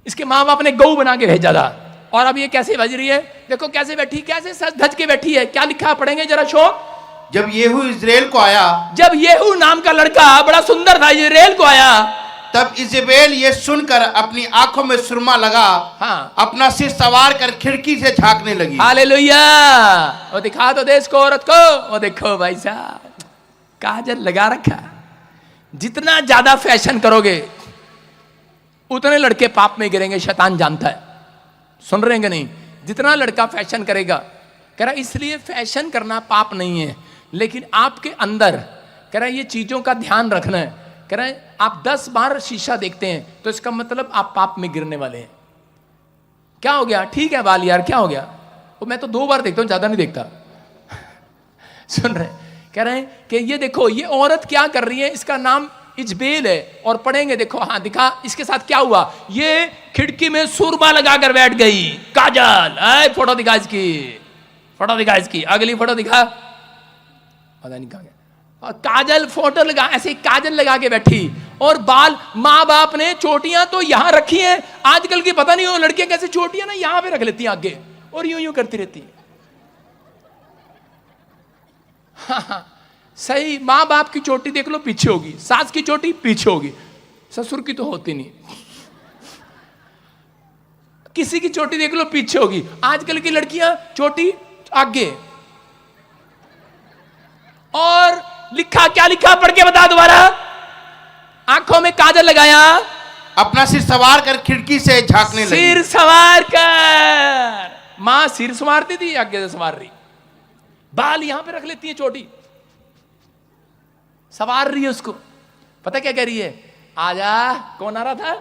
इसके माँ बाप ने गऊ बना के भेजा था। और अब ये कैसे बज रही है, देखो कैसे बैठी, कैसे सज धज के बैठी है। क्या लिखा पढ़ेंगे जरा शोक। जब येहू इजराइल को आया, जब येहू नाम का लड़का बड़ा सुंदर था इजराइल को आया, तब इजेबेल ये सुनकर अपनी आंखों में सुरमा लगा, हाँ, अपना सिर सवार कर खिड़की से झांकने लगी। हालेलुया। वो दिखा तो देश को, औरत को, वो देखो भाई साहब काजल लगा रखा। जितना ज्यादा फैशन करोगे उतने लड़के पाप में गिरेंगे, शैतान जानता है। सुन रहे हैं कि नहीं? जितना लड़का फैशन करेगा, कह रहा इसलिए फैशन करना पाप नहीं है, लेकिन आपके अंदर कह रहा ये चीजों का ध्यान रखना है। कह रहे हैं आप 10 बार शीशा देखते हैं तो इसका मतलब आप पाप में गिरने वाले हैं। क्या हो गया? ठीक है बाल यार, क्या हो गया? वो मैं तो 2 बार देखता हूं, ज्यादा नहीं देखता। सुन रहे कह रहे हैं कि ये देखो ये औरत क्या कर रही है, इसका नाम इजबेल है। और पढ़ेंगे देखो, हाँ दिखा इसके साथ क्या हुआ। ये खिड़की में सुरमा लगाकर बैठ गई, काजल। फोटो दिखा इसकी, फोटो दिखा इसकी, अगली फोटो दिखा, पता नहीं कहां गया। और काजल फोटो लगा, ऐसे काजल लगा के बैठी। और बाल, माँ बाप ने चोटियां तो यहां रखी हैं। आजकल की पता नहीं हो लड़कियां कैसे चोटियां ना यहां पे रख लेती हैं आगे और यूं यूं करती रहती हैं। हाँ, सही। माँ बाप की चोटी देख लो पीछे होगी, सास की चोटी पीछे होगी, ससुर की तो होती नहीं। किसी की चोटी देख लो पीछे होगी, आजकल की लड़कियां चोटी आगे। और लिखा क्या लिखा, पढ़ के बता दोबारा। आंखों में काजल लगाया, अपना सिर सवार कर खिड़की से झांकने लगी। सिर सवार कर, मां सिर संवारती थी, आगे से संवार रही, बाल यहां पे रख लेती है, चोटी सवार रही है उसको। पता क्या कह रही है, आजा। कौन आ रहा था?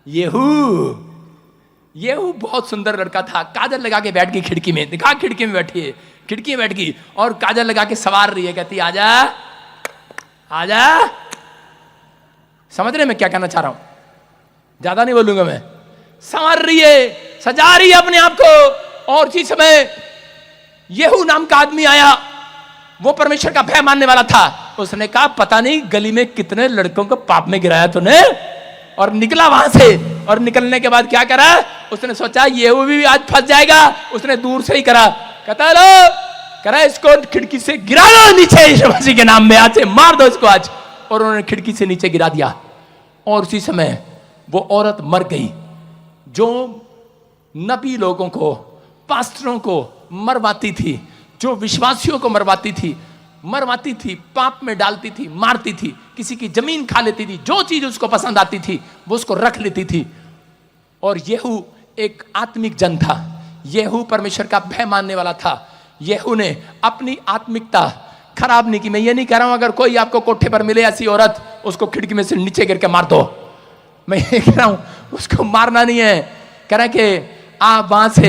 येहू। येहू बहुत सुंदर लड़का था, काजल लगा के बैठ गई खिड़की में, दिखा खिड़की में बैठी है, खिड़की में बैठ गई और काजल लगा के सवार रही है, कहती आजा आजा। समझ रहे मैं क्या कहना चाह रहा हूं? ज्यादा नहीं बोलूंगा मैं। संवार रही है, सजा रही है अपने आप को। और उसी समय येहू नाम का आदमी आया, वो परमेश्वर का भय मानने वाला था। उसने कहा पता नहीं गली में कितने लड़कों को पाप में गिराया तूने, और निकला वहां से। और निकलने के बाद क्या करा, उसने सोचा येहू भी आज फंस जाएगा, उसने दूर से ही करा, कहता लो करा इसको खिड़की से गिरा लो नीचे, यीशु मसीह के नाम में, आज से मार दो इसको आज। और उन्होंने खिड़की से नीचे गिरा दिया। और उसी समय वो औरत मर गई जो नबी लोगों को, पास्टरों को मरवाती थी, जो विश्वासियों को मरवाती थी, पाप में डालती थी, मारती थी, किसी की जमीन खा लेती थी, जो चीज उसको पसंद आती थी वो उसको रख लेती थी। और येहू एक आत्मिक जन था, येहू परमेश्वर का भय मानने वाला था। येहू ने अपनी आत्मिकता खराब नहीं की। मैं ये नहीं कह रहा हूं अगर कोई आपको कोठे पर मिले ऐसी औरत, उसको खिड़की में से नीचे गिर के मार दो। मैं ये कह रहा हूं उसको मारना नहीं है, कह रहा है कि आप वहां से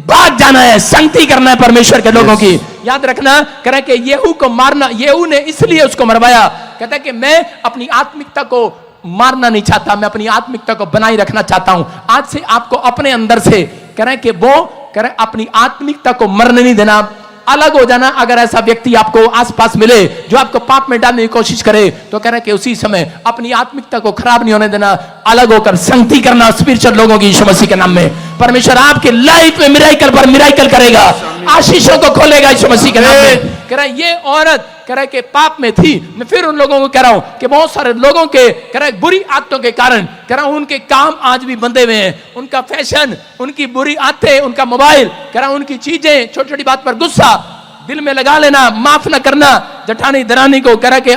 भाग जाना है, संगति करना है परमेश्वर के लोगों की। याद रखना, कह रहा है कि येहू को मारना, येहू ने इसलिए उसको मरवाया, कहता है कि मैं अपनी आत्मिकता को मारना नहीं चाहता, मैं अपनी आत्मिकता को बनाए रखना चाहता हूं। आज से आपको अपने अंदर से, कह रहे हैं कि वो, कह रहे अपनी आत्मिकता को मरने नहीं देना, अलग हो जाना। अगर ऐसा व्यक्ति आपको आसपास मिले जो आपको पाप में डालने की कोशिश करे, तो कह रहे हैं कि उसी समय अपनी आत्मिकता को खराब नहीं होने देना, अलग होकर संगति करना स्पिरिचुअल लोगों की, यीशु मसीह के नाम में। परमेश्वर आपके लाइफ में मिराकल पर मिराकल करेगा, आशीषों को खोलेगा यीशु मसीह के नाम में। कह रहा है ये औरत, कह रहा है कि पाप में थी। मैं फिर उन लोगों को कह रहा हूं कि बहुत सारे लोगों के, कह रहा है बुरी आदतों के कारण, कह रहा हूं उनके काम आज भी बंधे हुए हैं, उनका फैशन, उनकी बुरी आदतें, उनका मोबाइल, कह रहा हूं उनकी चीजें, छोटी छोटी बात पर गुस्सा दिल में लगा लेना, माफ ना करना, जठानी दरानी को, कह रहा है कि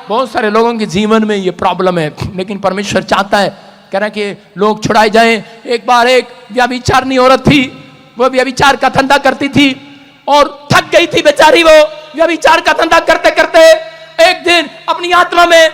बहुत सारे लोगों के जीवन में ये प्रॉब्लम है। लेकिन परमेश्वर चाहता है, कह रहा है कि लोग छुड़ाए जाएं। एक बार एक व्यभिचारिणी औरत थी, वो व्यभिचार का धंधा करती थी और थक गई थी बेचारी। वो व्यभिचार का धंधा करते करते एक दिन अपनी आत्मा में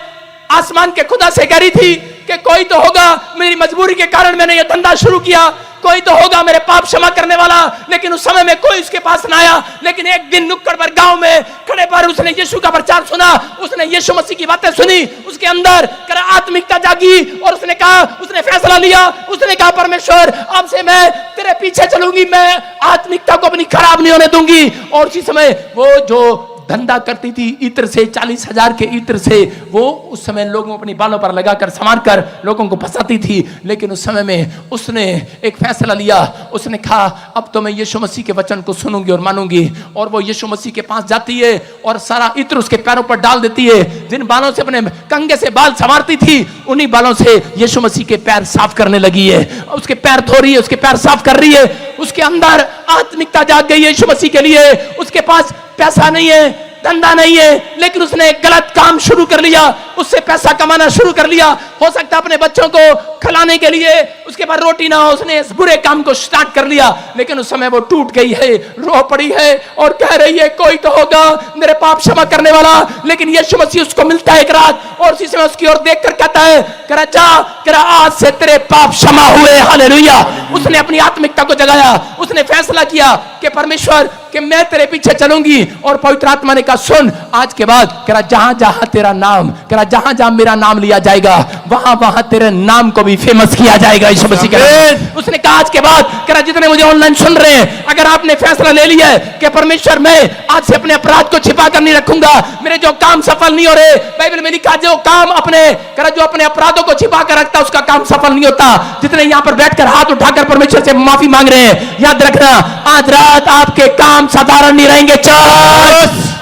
आसमान के खुदा से कह रही थी कि कोई तो होगा, मेरी मजबूरी के कारण मैंने ये धंधा शुरू किया, कोई तो होगा मेरे पाप क्षमा करने वाला। लेकिन उस समय में कोई उसके पास ना आया। लेकिन एक दिन नुक्कड़ पर, गांव में खड़े पर उसने यीशु का प्रचार सुना, उसने यीशु मसीह की बातें सुनी, उसके अंदर आत्मिकता जागी और उसने कहा, उसने फैसला लिया, उसने कहा परमेश्वर अब से मैं तेरे पीछे चलूंगी, मैं आत्मिकता को अपनी खराब नहीं होने दूंगी। और उसी समय वो जो धंधा करती थी इत्र से, 40,000 के इत्र से, वो उस समय लोगों अपनी बालों पर लगाकर संवार कर लोगों को फंसाती थी। लेकिन उस समय में उसने एक फैसला लिया, उसने कहा अब तो मैं यीशु मसीह के वचन को सुनूंगी और मानूंगी। और वो यीशु मसीह के पास जाती है और सारा इत्र उसके पैरों पर डाल देती है। जिन बालों से अपने कंघे से बाल संवारती थी, उन्हीं बालों से यीशु मसीह के पैर साफ करने लगी है। उसके पैर धो रही है, उसके पैर साफ कर रही है। उसके अंदर आत्मिकता जाग गई है यीशु मसीह के लिए। उसके पास पैसा नहीं है, धंधा नहीं है, लेकिन उसने एक गलत काम शुरू कर लिया, उससे पैसा कमाना शुरू कर लिया। हो सकता है अपने बच्चों को खिलाने के लिए उसके पास रोटी ना हो, उसने इस बुरे काम को स्टार्ट कर लिया। लेकिन उस समय वो टूट गई है, रो पड़ी है और कह रही है कोई तो होगा मेरे पाप क्षमा करने वाला। लेकिन यीशु मसीह उसको मिलता है एक रात और उसी समय उसकी ओर देखकर कहता है, कह रहा जा, कह रहा आज से तेरे पाप क्षमा हुए। हालेलुया। उसने अपनी आत्मिकता को जगाया, उसने फैसला किया कि परमेश्वर कि मैं तेरे पीछे चलूंगी। और पवित्र आत्मा ने कहा सुन, आज के बाद कह रहा जहां जहां तेरा नाम, कह रहा जहां जहां मेरा नाम लिया जाएगा वहां वहां तेरे नाम को भी फेमस किया जाएगा यीशु मसीह के नाम। उसने कहा आज के बाद, कह रहा जितने मुझे ऑनलाइन सुन रहे हैं, अगर आपने फैसला ले लिया है कि परमेश्वर मैं आज से अपने अपराध को छिपा कर नहीं रखूंगा, मेरे जो काम सफल नहीं हो रहे, बाइबल में लिखा जो काम अपने, कह रहा जो अपने अपराधों को छिपा कर रखता उसका काम सफल नहीं होता। जितने यहां पर बैठकर हाथ उठाकर परमेश्वर से माफी मांग रहे हैं, याद रखना आज रात आपके काम साधारण नहीं रहेंगे,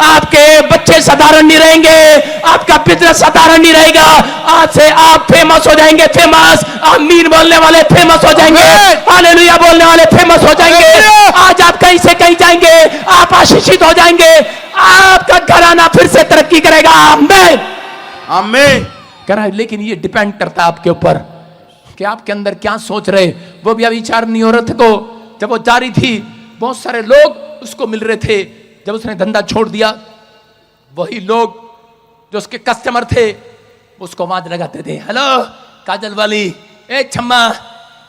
आपके बच्चे साधारण नहीं रहेंगे, आपका बिजनेस साधारण नहीं रहेगा। आज से आप फेमस हो जाएंगे, फेमस, आमीन बोलने वाले फेमस हो जाएंगे। हालेलुया आशीषित हो जाएंगे, आपका घराना फिर से तरक्की करेगा। आमीन आमीन। कह रहा है, लेकिन ये डिपेंड करता है आपके ऊपर कि आपके अंदर क्या सोच रहे। वो भी अविचारनी औरत को जब वो जा रही थी, बहुत सारे लोग उसको मिल रहे थे। जब उसने धंधा छोड़ दिया, वही लोग जो उसके कस्टमर थे उसको आवाज लगाते थे, हेलो काजल वाली, ए छम्मा,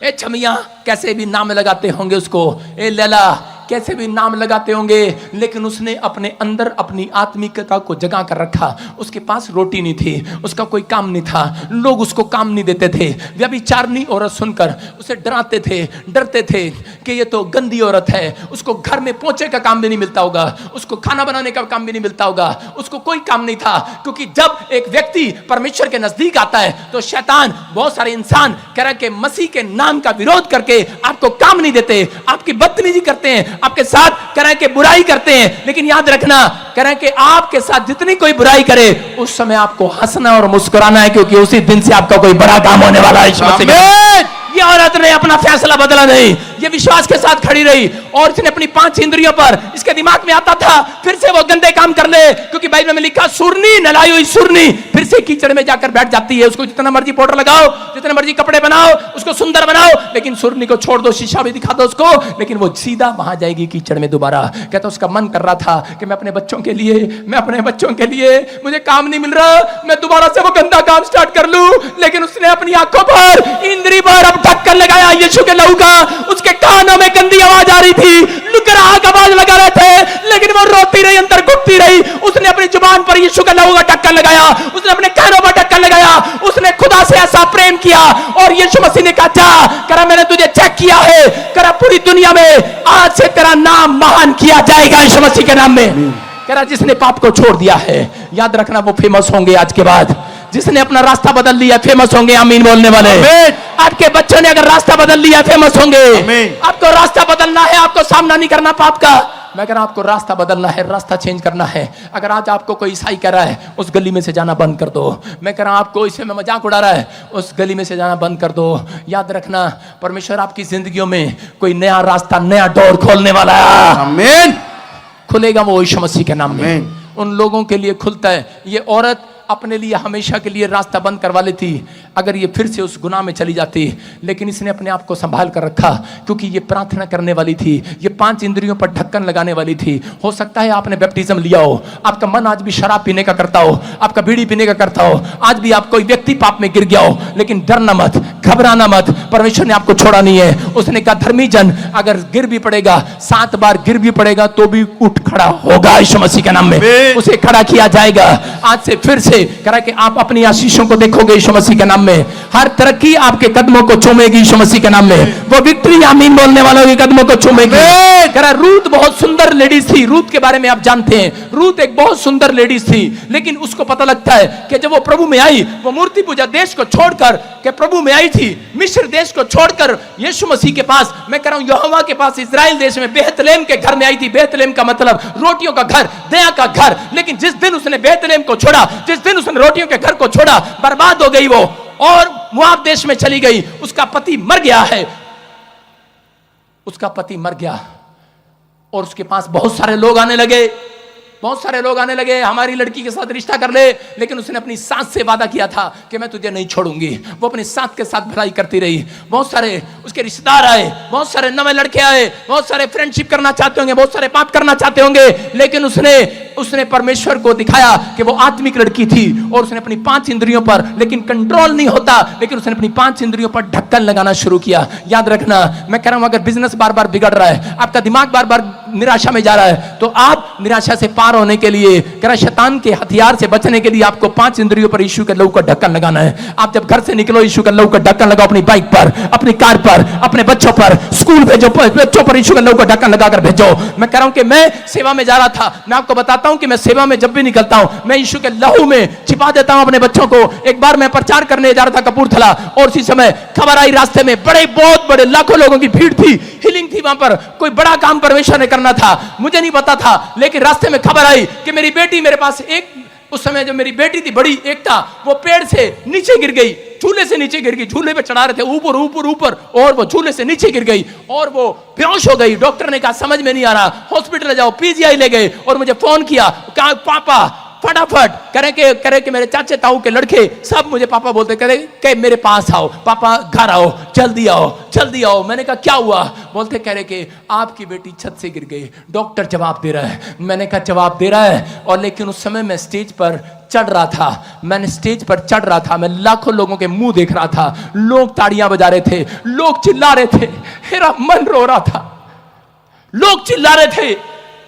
ए छमिया, कैसे भी नाम लगाते होंगे उसको, ए लैला, कैसे भी नाम लगाते होंगे। लेकिन उसने अपने अंदर अपनी आत्मिकता को जगा कर रखा। उसके पास रोटी नहीं थी, उसका कोई काम नहीं था, लोग उसको काम नहीं देते थे। व्यभिचारिणी औरत सुनकर उसे डराते थे, डरते थे कि ये तो गंदी औरत है, उसको घर में पोंछे का काम भी नहीं मिलता होगा, उसको खाना बनाने का काम भी नहीं मिलता होगा, उसको कोई काम नहीं था। क्योंकि जब एक व्यक्ति परमेश्वर के नजदीक आता है तो शैतान, बहुत सारे इंसान कह रहा है कि मसीह के नाम का विरोध करके आपको काम नहीं देते, आपकी बदतमीजी करते हैं, आपके साथ कह रहे हैं कि बुराई करते हैं। लेकिन याद रखना, कह रहे हैं कि आपके साथ जितनी कोई बुराई करे उस समय आपको हंसना और मुस्कुराना है, क्योंकि उसी दिन से आपका कोई बड़ा काम होने वाला है। ये औरत ने अपना फैसला बदला नहीं, ये विश्वास के साथ खड़ी रही और इसने अपनी 5 इंद्रियों पर, इसके दिमाग में आता था फिर से वो गंदे काम कर ले, क्योंकि बाइबल में लिखा सुरनी नलाई हुई सुरनी फिर से कीचड़ में जाकर बैठ जाती है। उसको जितना मर्जी पाउडर लगाओ, जितने मर्जी कपड़े बनाओ, उसको सुंदर बनाओ, लेकिन सुरनी को छोड़ दो, शीशा भी दिखा दो उसको, लेकिन वो सीधा वहां जाएगी कीचड़ में दोबारा। कहता उसका मन कर रहा था कि मैं अपने बच्चों के लिए, मैं अपने बच्चों के लिए, मुझे काम नहीं मिल रहा, मैं दोबारा से वो गंदा काम स्टार्ट कर लूं। लेकिन उसने अपनी आंखों पर, इंद्री पर अब ढक्कन लगाया यीशु के लहू का। उसके कानों में गंदी आवाज आ रही थी, लुकराहट आवाज लगा रहे थे, लेकिन वो रोती रही, अंदर घुटती रही। उसने अपनी जुबान पर यीशु के लहू का ढक्कन लगाया, उसने अपने कानों पर ढक्कन लगाया, उसने खुदा से ऐसा प्रेम किया। और यीशु मसीह ने कहा, जा करा, मैंने तुझे चेक किया है, करा पूरी दुनिया में आज से तेरा नाम महान किया जाएगा यीशु मसीह के नाम में। करा जिसने पाप को छोड़ दिया है, याद रखना वो फेमस होंगे आज के बाद। जिसने अपना रास्ता बदल लिया फेमस होंगे। आमीन बोलने वाले। आपके बच्चों ने अगर रास्ता बदल लिया फेमस होंगे। आपको रास्ता बदलना है, आपको सामना नहीं करना पाप का। मैं कह रहा हूं आपको रास्ता बदलना है, रास्ता चेंज करना है। अगर आज आपको कोई ईसाई कह रहा है उस गली में से जाना बंद कर दो। मैं कह रहा हूं आपको इसमें मजाक उड़ा रहा है, उस गली में से जाना बंद कर दो। याद रखना परमेश्वर आपकी जिंदगियों में कोई नया रास्ता, नया डोर खोलने वाला है। आमीन। खुलेगा वो यीशु मसीह के नाम में। उन लोगों के लिए खुलता है। ये औरत अपने लिए हमेशा के लिए रास्ता बंद करवा लेती अगर ये फिर से उस गुनाह में चली जाती, लेकिन इसने अपने आप को संभाल कर रखा, क्योंकि ये प्रार्थना करने वाली थी, ये 5 इंद्रियों पर ढक्कन लगाने वाली थी। हो सकता है आपने बैप्टिज्म लिया हो, आपका मन आज भी शराब पीने का करता हो, आपका बीड़ी पीने का करता हो, आज भी आप कोई व्यक्ति पाप में गिर गया हो, लेकिन डरना मत, घबराना मत, परमेश्वर ने आपको छोड़ा नहीं है। उसने कहा धर्मी जन अगर गिर भी पड़ेगा, 7 बार गिर भी पड़ेगा तो भी उठ खड़ा होगा यीशु मसीह के नाम में, उसे खड़ा किया जाएगा। आज से फिर से करा कि आप अपनी आशीषों को देखोगे यीशु मसीह के नाम में। हर तरक्की आपके कदमों को चूमेगी यीशु मसीह के नाम में। वो विक्ट्री आमीन बोलने वालों के कदमों को चूमेगी। करा रूत बहुत सुंदर लेडीज थी। रूत के बारे में आप जानते हैं, रूत एक बहुत सुंदर लेडीज थी, लेकिन उसको पता लगता है कि जब वो प्रभु में आई, वो मूर्ति पूजा देश को छोड़कर के प्रभु में आई थी, मिस्र देश को छोड़कर यीशु मसीह के पास, मैं कह रहा हूं यहोवा के पास, इजराइल देश में बेतलेहम के घर में आई थी। बेतलेहम का मतलब रोटियों का घर, दया का घर। लेकिन जिस दिन उसने बेतलेहम को छोड़ा, जिस दिन उसने रोटियों के घर को छोड़ा, बर्बाद हो गई वो और मोआब देश में चली गई। उसका पति मर गया है, उसका पति मर गया और उसके पास बहुत सारे लोग आने लगे, बहुत सारे लोग आने लगे, हमारी लड़की के साथ रिश्ता कर ले। लेकिन उसने अपनी सास से वादा किया था कि मैं तुझे नहीं छोड़ूंगी। वो अपनी सास के साथ भलाई करती रही। बहुत सारे उसके रिश्तेदार आए, बहुत सारे नए लड़के आए, बहुत सारे फ्रेंडशिप करना चाहते होंगे, बहुत सारे पाप करना चाहते होंगे, लेकिन उसने परमेश्वर को दिखाया कि वो आत्मिक लड़की थी। और उसने अपनी 5 इंद्रियों पर, लेकिन कंट्रोल नहीं होता, लेकिन उसने अपनी 5 इंद्रियों पर ढक्कन लगाना शुरू किया। याद रखना, मैं कह रहा हूं अगर बिजनेस बार बार बिगड़ रहा है, आपका दिमाग बार बार निराशा में जा रहा है, तो आप निराशा से पार होने के लिए, कह रहा शैतान के हथियार से बचने के लिए आपको 5 इंद्रियों पर यीशु के लहू का ढक्कन लगाना है। आप जब घर से निकलो यीशु के लहू का ढक्कन लगाओ, अपनी बाइक पर, अपनी कार पर, अपने बच्चों पर, स्कूल भेजो, बच्चों पर यीशु के लहू का ढक्कन लगाकर भेजो। मैं कह रहा हूं कि मैं सेवा में जा रहा था, मैं आपको बताता हूं कि मैं सेवा में जब भी निकलता हूं, मैं यीशु के लहू में छिपा देता हूं अपने बच्चों को। एक बार मैं प्रचार करने जा रहा था कपूरथला, और उसी समय खबर आई रास्ते में बहुत बड़े लाखों लोगों की भीड़ थी, हीलिंग थी वहां पर, कोई बड़ा काम परमेश्वर ने करना था, मुझे नहीं पता था। लेकिन रास्ते में खबर आई कि मेरी बेटी मेरे पास उस समय जो मेरी बेटी थी बड़ी एकता, वो पेड़ से नीचे गिर गई, झूले से नीचे गिर गई, झूले पे चढ़ा रहे थे ऊपर ऊपर ऊपर, और वो झूले से नीचे गिर गई और वो बेहोश हो गई। डॉक्टर ने कहा समझ में नहीं आ रहा, हॉस्पिटल जाओ, पीजीआई ले गए और मुझे फोन किया, कहा पापा फटाफट करे कि मेरे चाचे ताऊ के लड़के सब मुझे पापा बोलते करे कि मेरे पास आओ, पापा घर आओ, जल्दी आओ जल्दी आओ। मैंने कहा क्या हुआ? बोलते कह रहे कि आपकी बेटी छत से गिर गई, डॉक्टर जवाब दे रहा है। मैंने कहा जवाब दे रहा है, और लेकिन उस समय मैं स्टेज पर चढ़ रहा था, मैंने स्टेज पर चढ़ रहा था, मैं लाखों लोगों के मुंह देख रहा था, लोग ताड़ियां बजा रहे थे, लोग चिल्ला रहे थे, मेरा मन रो रहा था, लोग चिल्ला रहे थे,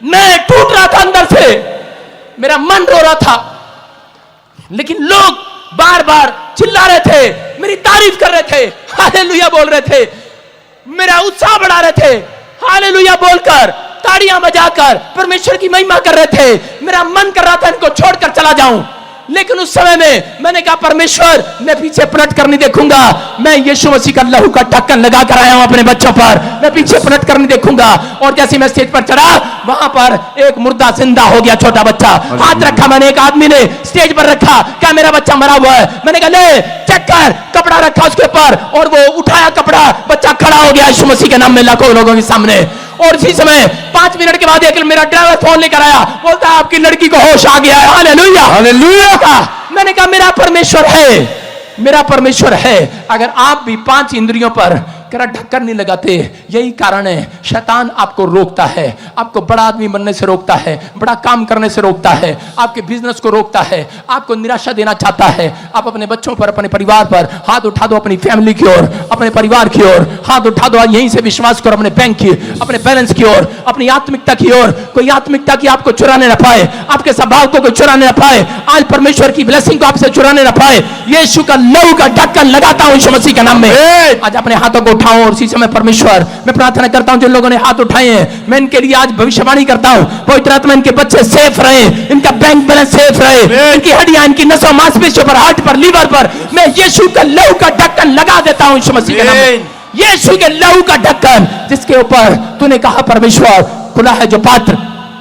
मैं टूट रहा था अंदर से, मेरा मन रो रहा था, लेकिन लोग बार बार चिल्ला रहे थे, मेरी तारीफ कर रहे थे, हालेलुया बोल रहे थे, मेरा उत्साह बढ़ा रहे थे, हालेलुया बोलकर ताड़ियां बजाकर परमेश्वर की महिमा कर रहे थे। मेरा मन कर रहा था इनको छोड़कर चला जाऊं, लेकिन उस समय में मैंने कहा परमेश्वर मैं पीछे पलट कर नहीं देखूंगा, मैं यीशु मसीह का लहू का ढक्कन लगा कर आया हूं अपने बच्चों पर, मैं पीछे पलट कर नहीं देखूंगा। और जैसे मैं स्टेज पर चढ़ा, वहां पर एक मुर्दा जिंदा हो गया, छोटा बच्चा, हाथ रखा मैंने, एक आदमी ने स्टेज पर रखा, क्या मेरा बच्चा मरा हुआ है? मैंने कहा ले चेक कर, कपड़ा रखा उसके ऊपर, और वो उठाया कपड़ा, बच्चा खड़ा हो गया यीशु मसीह के नाम में लाखों लोगों के सामने। और इसी समय 5 मिनट के बाद एक मेरा ड्राइवर फोन लेकर आया, बोलता है आपकी लड़की को होश आ गया है, हालेलुया हालेलुया। मैंने कहा मेरा परमेश्वर है, मेरा परमेश्वर है। अगर आप भी 5 इंद्रियों पर ढक्कन नहीं लगाते, यही कारण है शैतान आपको रोकता है, आपको बड़ा आदमी बनने से रोकता है, बड़ा काम करने से रोकता है, आपके बिजनेस को रोकता है, आपको निराशा देना चाहता है। आप अपने बच्चों पर, अपने परिवार पर हाथ उठा दो, अपनी फैमिली की ओर, अपने परिवार की ओर हाथ उठा दो, यहीं से विश्वास करो, अपने बैंक की, अपने बैलेंस की ओर, अपनी आत्मिकता की ओर। कोई आत्मिकता की आपको चुराने न पाए, आपके स्वभाव को कोई चुराने न पाए, आज परमेश्वर की ब्लेसिंग को आपसे चुराने न पाए। यीशु का लहू का ढक्कन लगाता हूं यीशु मसीह के नाम में। आज अपने हाथों को उठाओ और उसी समय परमेश्वर, मैं प्रार्थना करता हूं जिन लोगों ने हाथ उठाए हैं, मैं इनके लिए आज भविष्यवाणी करता हूं, पवित्र आत्मा इनके बच्चे सेफ रहे, इनका बैंक बैलेंस सेफ रहे, इनकी हड्डियां, इनकी नसों मांसपेशियों पर, हार्ट पर, लीवर पर मैं यीशु का लहू का ढक्कन लगा देता हूं यीशु मसीह के नाम में। यीशु के लहू का ढक्कन जिसके ऊपर तूने कहा परमेश्वर खुला है जो पात्र,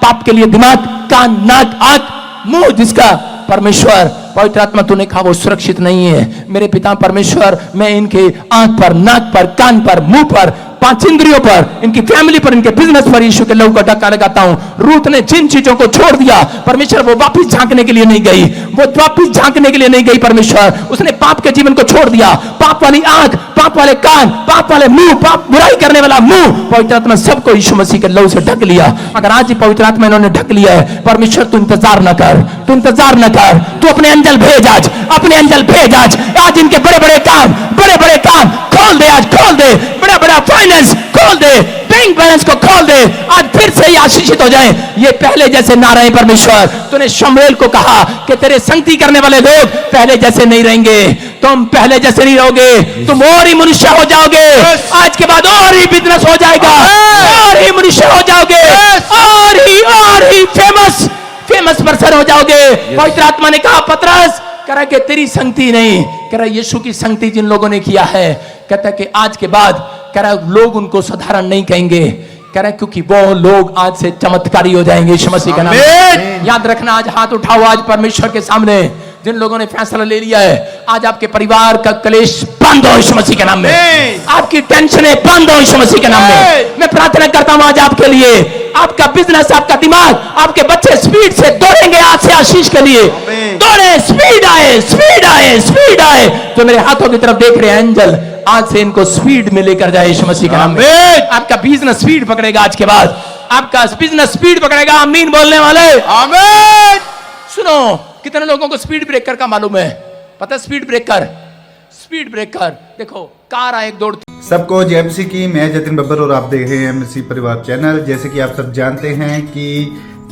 पाप के लिए दिमाग, कान, नाक, आंख, मुंह जिसका परमेश्वर पवित्र आत्मा तूने कहा वो सुरक्षित नहीं है। मेरे पिता परमेश्वर, मैं इनके आंख पर, नाक पर, कान पर, मुंह पर, 5 इंद्रियों पर, इनकी फैमिली पर, इनके बिजनेस पर यीशु के लहू का ढक्कन लगाता हूं। रूथ ने जिन चीजों को छोड़ दिया परमेश्वर, वो वापस झांकने के लिए नहीं गई, वो वापस झांकने के लिए नहीं गई परमेश्वर, उसने पाप के जीवन को छोड़ दिया। पाप वाली आंख, पाप वाले कान, पाप वाले मुंह, पाप बुराई करने वाला मुंह, पवित्र आत्मा सबको यीशु मसीह के लहू से ढक लिया। अगर आज ही पवित्र आत्मा इन्होंने ढक लिया है, परमेश्वर तू इंतजार न कर, तू इंतजार न कर, तू अपने अंजल भेज आज, अपने अंजल भेज आज। आज इनके बड़े बड़े काम खोल दे, आज खोल दे, बड़ा बड़ा फाइनेंस खोल दे, बैंक बैलेंस को खोल दे, आज फिर से आशीषित हो जाए, ये पहले जैसे ना रहे परमेश्वर। तूने शमूएल को कहा कि तेरे संगति करने वाले लोग पहले जैसे नहीं रहेंगे, तुम पहले जैसे नहीं रहोगे, तुम और ही मनुष्य हो जाओगे, आज के बाद और ही बिजनेस हो जाएगा, और ही मनुष्य हो जाओगे, और ही फेमस पर्सन हो जाओगे। पवित्र आत्मा ने कहा पतरस करा कि तेरी संगति नहीं, करा यीशु की संगति जिन लोगों ने किया है, कहता कि आज के बाद करा लोग उनको साधारण नहीं कहेंगे, कह रहे क्योंकि वो लोग आज से चमत्कारी हो जाएंगे यीशु मसीह का नाम। याद रखना, आज हाथ उठाओ, आज परमेश्वर के सामने जिन लोगों ने फैसला ले लिया है, आज आपके परिवार का कलेश बंद हो यीशु मसीह के नाम में, आपकी टेंशनें बंद हो यीशु मसीह के नाम में। मैं प्रार्थना करता हूं आज आपके लिए, आपका बिजनेस, आपका दिमाग, आपके बच्चे स्पीड से दौड़ेंगे आज से आशीष के लिए, दौड़े, स्पीड आए, स्पीड आए, स्पीड आए। जो मेरे हाथों की तरफ देख रहे हैं एंजल, आज से इनको स्पीड में लेकर जाए यीशु मसीह के नाम में। आपका बिजनेस स्पीड पकड़ेगा, आज के बाद आपका बिजनेस स्पीड पकड़ेगा। आमीन बोलने वाले, आमीन। सुनो, कितने लोगों को स्पीड ब्रेकर का मालूम है? पता है स्पीड ब्रेकर देखो, कार आए, एक दौड़ती। सबको जय मसीह की, मैं जतिन बब्बर और आप देख रहे हैं मसीह परिवार चैनल। जैसे कि आप सब जानते हैं कि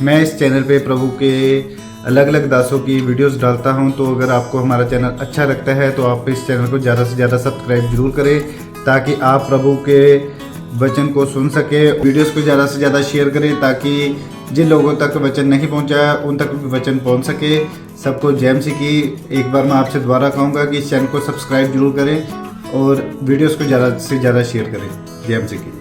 मैं इस चैनल पे प्रभु के अलग अलग दासों की वीडियोस डालता हूं, तो अगर आपको हमारा चैनल अच्छा लगता है तो आप इस चैनल को ज़्यादा से ज़्यादा सब्सक्राइब जरूर करें, ताकि आप प्रभु के वचन को सुन सके। वीडियोस को ज़्यादा से ज़्यादा शेयर करें, ताकि जिन लोगों तक वचन नहीं पहुंचा उन तक भी वचन पहुंच सके। सबको जय मसीह की। एक बार मैं आपसे दोबारा कहूँगा कि इस चैनल को सब्सक्राइब जरूर करें और वीडियोस को ज़्यादा से ज़्यादा शेयर करें। जय मसीह की।